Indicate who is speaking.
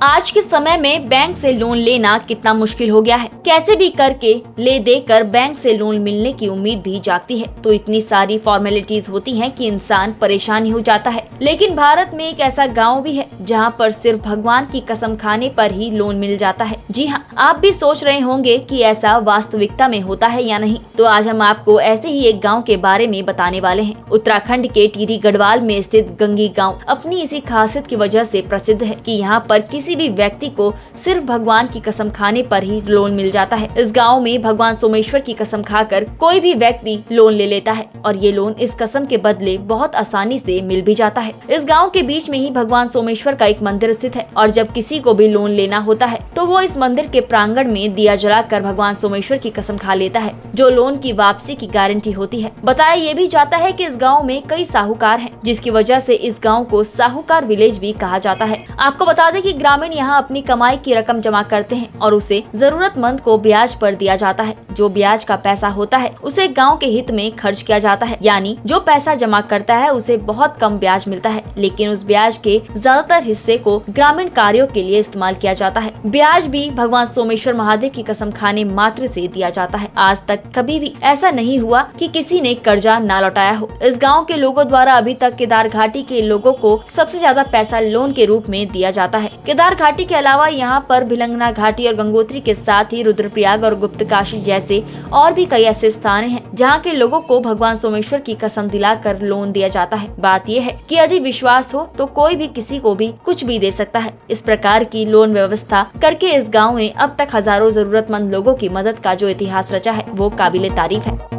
Speaker 1: आज के समय में बैंक से लोन लेना कितना मुश्किल हो गया है। कैसे भी करके ले देकर बैंक से लोन मिलने की उम्मीद भी जागती है तो इतनी सारी फॉर्मेलिटीज होती हैं कि इंसान परेशान ही हो जाता है। लेकिन भारत में एक ऐसा गांव भी है जहां पर सिर्फ भगवान की कसम खाने पर ही लोन मिल जाता है। जी हाँ, आप भी सोच रहे होंगे कि ऐसा वास्तविकता में होता है या नहीं। तो आज हम आपको ऐसे ही एक गाँव के बारे में बताने वाले हैं। उत्तराखंड के टिहरी गढ़वाल में स्थित गंगी गाँव अपनी इसी खासियत की वजह से प्रसिद्ध है कि यहाँ पर किसी भी व्यक्ति को सिर्फ भगवान की कसम खाने पर ही लोन मिल जाता है। इस गांव में भगवान सोमेश्वर की कसम खाकर कोई भी व्यक्ति लोन ले लेता है और ये लोन इस कसम के बदले बहुत आसानी से मिल भी जाता है। इस गांव के बीच में ही भगवान सोमेश्वर का एक मंदिर स्थित है और जब किसी को भी लोन लेना होता है तो वो इस मंदिर के प्रांगण में दिया जलाकर भगवान सोमेश्वर की कसम खा लेता है, जो लोन की वापसी की गारंटी होती है। बताया ये भी जाता है कि इस गाँव में कई साहूकार हैं, जिसकी वजह से इस गाँव को साहूकार विलेज भी कहा जाता है। आपको बता दें कि ग्रामीण यहाँ अपनी कमाई की रकम जमा करते हैं और उसे जरूरतमंद को ब्याज पर दिया जाता है। जो ब्याज का पैसा होता है उसे गांव के हित में खर्च किया जाता है, यानी जो पैसा जमा करता है उसे बहुत कम ब्याज मिलता है, लेकिन उस ब्याज के ज्यादातर हिस्से को ग्रामीण कार्यों के लिए इस्तेमाल किया जाता है। ब्याज भी भगवान सोमेश्वर महादेव की कसम खाने मात्र से दिया जाता है। आज तक कभी भी ऐसा नहीं हुआ कि किसी ने कर्जा ना लौटाया हो। इस गाँव के लोगों द्वारा अभी तक केदार घाटी के लोगों को सबसे ज्यादा पैसा लोन के रूप में दिया जाता है। केदार घाटी के अलावा यहाँ पर भिलंगना घाटी और गंगोत्री के साथ ही रुद्रप्रयाग और गुप्तकाशी जैसे और भी कई ऐसे स्थान हैं जहाँ के लोगों को भगवान सोमेश्वर की कसम दिलाकर लोन दिया जाता है। बात यह है कि यदि विश्वास हो तो कोई भी किसी को भी कुछ भी दे सकता है। इस प्रकार की लोन व्यवस्था करके इस गाँव ने अब तक हजारों जरूरतमंद लोगों की मदद का जो इतिहास रचा है वो काबिले तारीफ है।